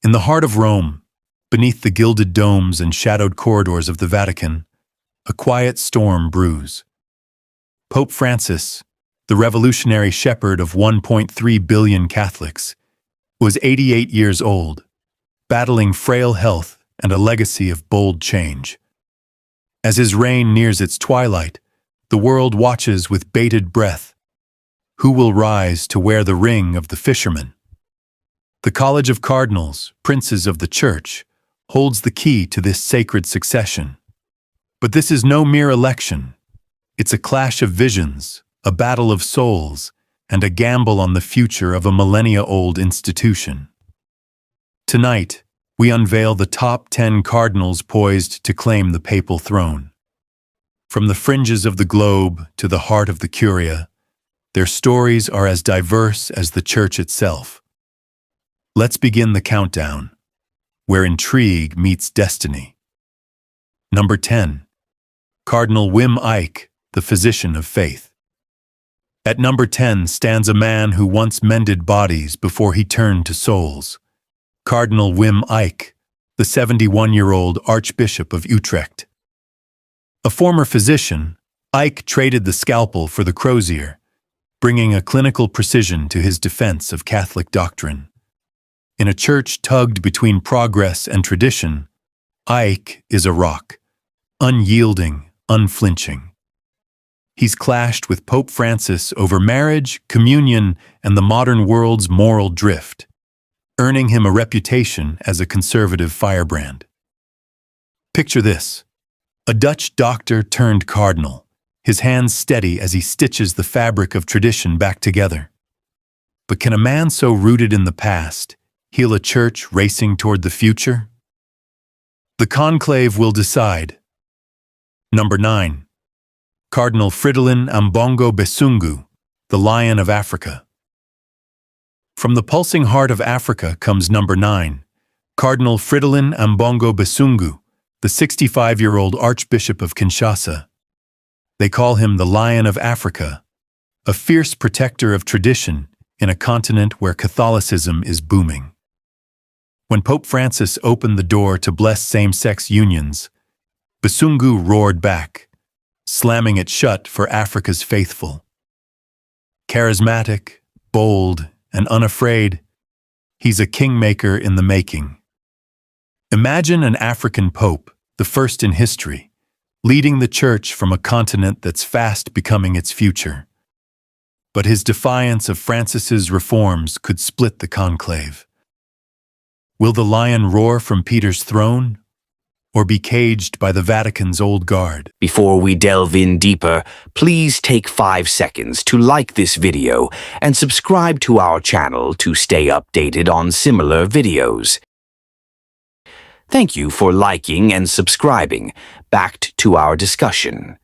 In the heart of Rome, beneath the gilded domes and shadowed corridors of the Vatican, a quiet storm brews. Pope Francis, the revolutionary shepherd of 1.3 billion Catholics, was 88 years old, battling frail health and a legacy of bold change. As his reign nears its twilight, the world watches with bated breath. Who will rise to wear the ring of the fisherman? The College of Cardinals, Princes of the Church, holds the key to this sacred succession. But this is no mere election. It's a clash of visions, a battle of souls, and a gamble on the future of a millennia-old institution. Tonight, we unveil the top 10 cardinals poised to claim the papal throne. From the fringes of the globe to the heart of the Curia, their stories are as diverse as the Church itself. Let's begin the countdown, where intrigue meets destiny. Number 10. Cardinal Wim Ike, the physician of faith. At number 10 stands a man who once mended bodies before he turned to souls. Cardinal Wim Ike, the 71-year-old Archbishop of Utrecht. A former physician, Ike traded the scalpel for the crozier, bringing a clinical precision to his defense of Catholic doctrine. In a church tugged between progress and tradition, Ike is a rock, unyielding, unflinching. He's clashed with Pope Francis over marriage, communion, and the modern world's moral drift, earning him a reputation as a conservative firebrand. Picture this: a Dutch doctor turned cardinal, his hands steady as he stitches the fabric of tradition back together. But can a man so rooted in the past heal a church racing toward the future? The conclave will decide. Number 9. Cardinal Fridolin Ambongo Besungu, the Lion of Africa. From the pulsing heart of Africa comes number 9, Cardinal Fridolin Ambongo Besungu, the 65-year-old Archbishop of Kinshasa. They call him the Lion of Africa, a fierce protector of tradition in a continent where Catholicism is booming. When Pope Francis opened the door to bless same-sex unions, Besungu roared back, slamming it shut for Africa's faithful. Charismatic, bold, and unafraid, he's a kingmaker in the making. Imagine an African pope, the first in history, leading the church from a continent that's fast becoming its future. But his defiance of Francis's reforms could split the conclave. Will the lion roar from Peter's throne, or be caged by the Vatican's old guard? Before we delve in deeper, please take 5 seconds to like this video and subscribe to our channel to stay updated on similar videos. Thank you for liking and subscribing. Back to our discussion.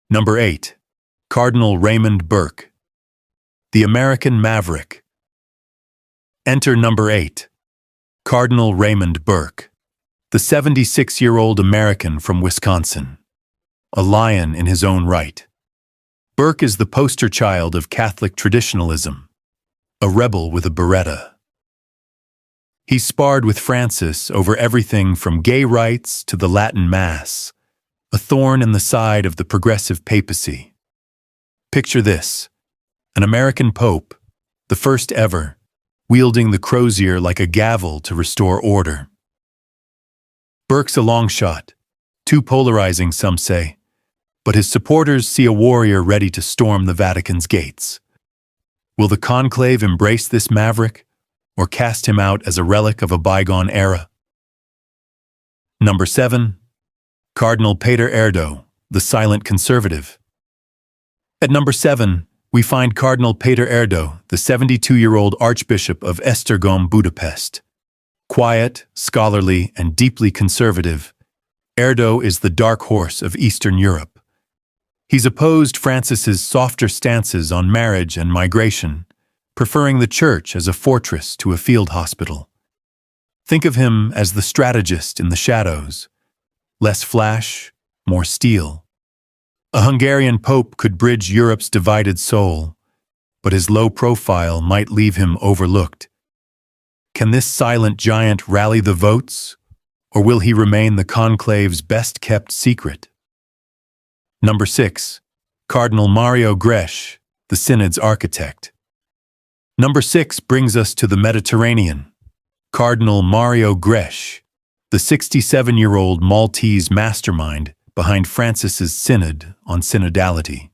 Number 8. Cardinal Raymond Burke, the American Maverick. Enter number 8. Cardinal Raymond Burke, the 76-year-old American from Wisconsin, a lion in his own right. Burke is the poster child of Catholic traditionalism, a rebel with a Beretta. He sparred with Francis over everything from gay rights to the Latin Mass, a thorn in the side of the progressive papacy. Picture this: an American pope, the first ever, wielding the crozier like a gavel to restore order. Burke's a long shot, too polarizing some say, but his supporters see a warrior ready to storm the Vatican's gates. Will the conclave embrace this maverick, or cast him out as a relic of a bygone era? Number 7. Cardinal Peter Erdo, the silent conservative. At number 7, we find Cardinal Peter Erdo, the 72-year-old Archbishop of Esztergom, Budapest. Quiet, scholarly, and deeply conservative, Erdo is the dark horse of Eastern Europe. He's opposed Francis's softer stances on marriage and migration, preferring the church as a fortress to a field hospital. Think of him as the strategist in the shadows. Less flash, more steel. A Hungarian pope could bridge Europe's divided soul, but his low profile might leave him overlooked. Can this silent giant rally the votes, or will he remain the conclave's best-kept secret? Number 6. Cardinal Mario Grech, the Synod's architect. Number 6 brings us to the Mediterranean. Cardinal Mario Grech, the 67-year-old Maltese mastermind behind Francis's Synod on synodality.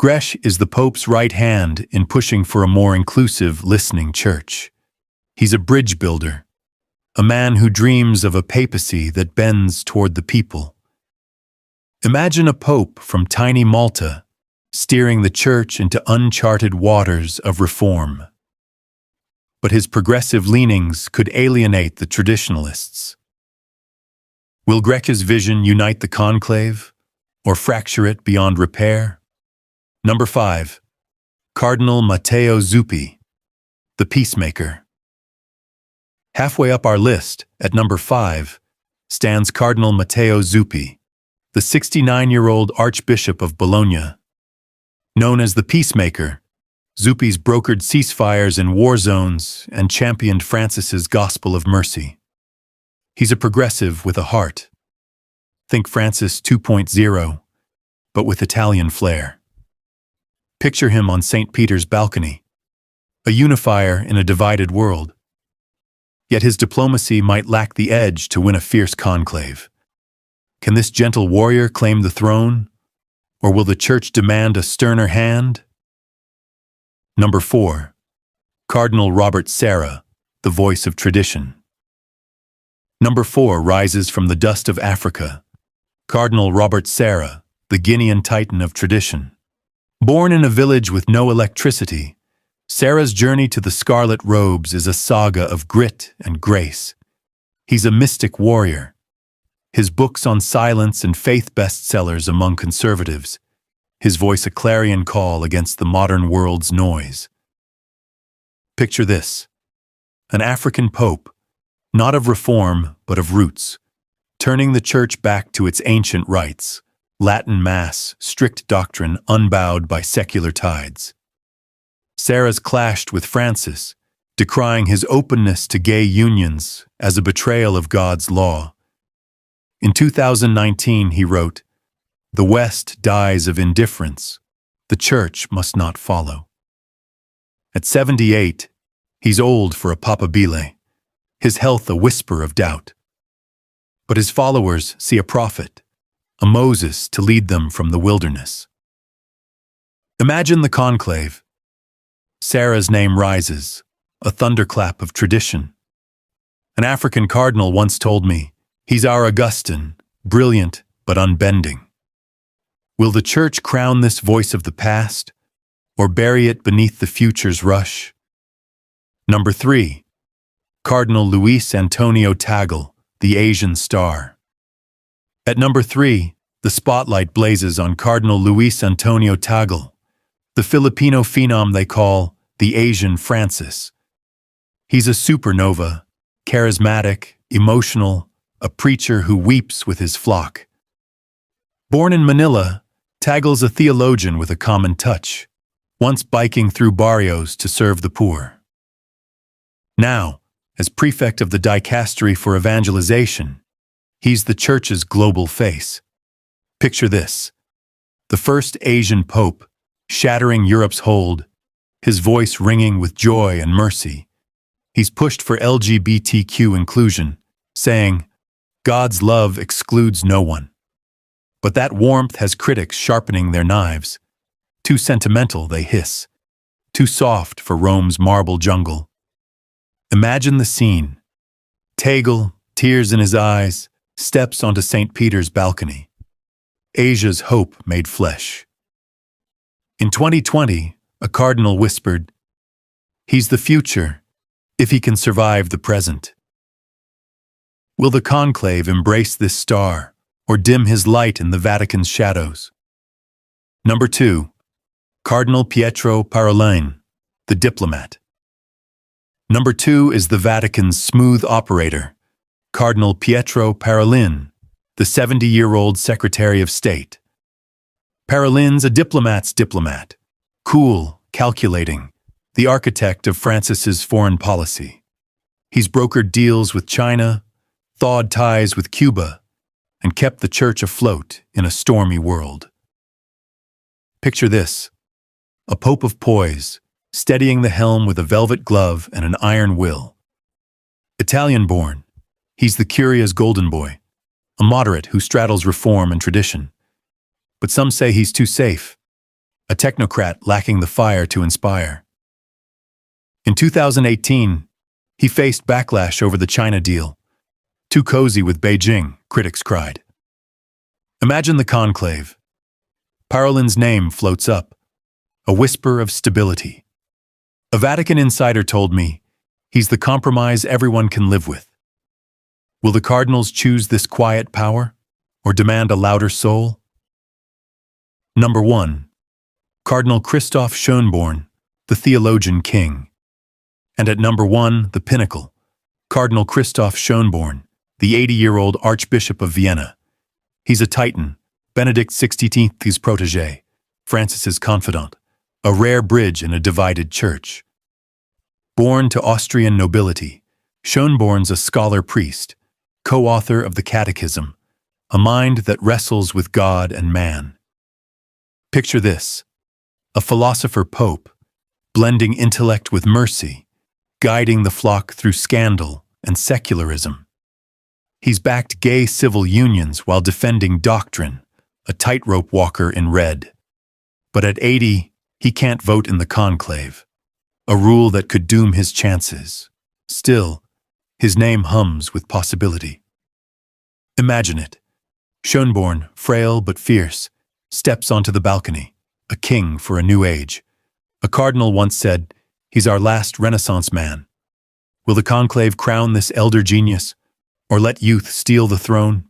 Grech is the Pope's right hand in pushing for a more inclusive, listening church. He's a bridge builder, a man who dreams of a papacy that bends toward the people. Imagine a pope from tiny Malta steering the church into uncharted waters of reform. But his progressive leanings could alienate the traditionalists. Will Grech's vision unite the conclave, or fracture it beyond repair? Number 5. Cardinal Matteo Zuppi, the peacemaker. Halfway up our list, at number 5, stands Cardinal Matteo Zuppi, the 69-year-old Archbishop of Bologna. Known as the Peacemaker, Zuppi's brokered ceasefires in war zones and championed Francis's gospel of mercy. He's a progressive with a heart. Think Francis 2.0, but with Italian flair. Picture him on St. Peter's balcony, a unifier in a divided world. Yet his diplomacy might lack the edge to win a fierce conclave. Can this gentle warrior claim the throne, or will the Church demand a sterner hand? Number 4. Cardinal Robert Sarah, the voice of tradition. Number 4 rises from the dust of Africa. Cardinal Robert Sarah, the Guinean titan of tradition. Born in a village with no electricity, Sarah's journey to the Scarlet Robes is a saga of grit and grace. He's a mystic warrior. His books on silence and faith bestsellers among conservatives, his voice a clarion call against the modern world's noise. Picture this: an African pope, not of reform but of roots, turning the church back to its ancient rites, Latin Mass, strict doctrine unbowed by secular tides. Sarah's clashed with Francis, decrying his openness to gay unions as a betrayal of God's law. In 2019, he wrote, "The West dies of indifference. The Church must not follow." At 78, he's old for a papabile, his health a whisper of doubt. But his followers see a prophet, a Moses to lead them from the wilderness. Imagine the conclave. Sarah's name rises, a thunderclap of tradition. An African cardinal once told me, "He's our Augustine, brilliant but unbending." Will the Church crown this voice of the past, or bury it beneath the future's rush? Number 3. Cardinal Luis Antonio Tagle, the Asian star. At number 3, the spotlight blazes on Cardinal Luis Antonio Tagle, the Filipino phenom they call the Asian Francis. He's a supernova, charismatic, emotional, a preacher who weeps with his flock. Born in Manila, Tagle's a theologian with a common touch, once biking through barrios to serve the poor. Now, as prefect of the Dicastery for Evangelization, he's the Church's global face. Picture this: the first Asian pope, shattering Europe's hold, his voice ringing with joy and mercy. He's pushed for LGBTQ inclusion, saying, "God's love excludes no one." But that warmth has critics sharpening their knives. Too sentimental, they hiss. Too soft for Rome's marble jungle. Imagine the scene. Tagle, tears in his eyes, steps onto St. Peter's balcony. Asia's hope made flesh. In 2020, a cardinal whispered, "He's the future, if he can survive the present." Will the conclave embrace this star, or dim his light in the Vatican's shadows? Number 2. Cardinal Pietro Parolin, the diplomat. Number 2 is the Vatican's smooth operator, Cardinal Pietro Parolin, the 70-year-old Secretary of State. Parolin's a diplomat's diplomat, cool, calculating, the architect of Francis's foreign policy. He's brokered deals with China, thawed ties with Cuba, and kept the church afloat in a stormy world. Picture this: a pope of poise, steadying the helm with a velvet glove and an iron will. Italian-born, he's the Curia's golden boy, a moderate who straddles reform and tradition. But some say he's too safe, a technocrat lacking the fire to inspire. In 2018, he faced backlash over the China deal. Too cozy with Beijing, critics cried. Imagine the conclave. Parolin's name floats up, a whisper of stability. A Vatican insider told me he's the compromise everyone can live with. Will the cardinals choose this quiet power, or demand a louder soul? Number 1. Cardinal Christoph Schönborn, the theologian king. And at number 1, the pinnacle, Cardinal Christoph Schönborn, the 80-year-old Archbishop of Vienna. He's a titan, Benedict XVI's protégé, Francis's confidant, a rare bridge in a divided church. Born to Austrian nobility, Schönborn's a scholar-priest, co-author of the Catechism, a mind that wrestles with God and man. Picture this: a philosopher-pope, blending intellect with mercy, guiding the flock through scandal and secularism. He's backed gay civil unions while defending doctrine, a tightrope walker in red. But at 80, he can't vote in the conclave, a rule that could doom his chances. Still, his name hums with possibility. Imagine it. Schönborn, frail but fierce, steps onto the balcony, a king for a new age. A cardinal once said, "He's our last Renaissance man." Will the conclave crown this elder genius, or let youth steal the throne?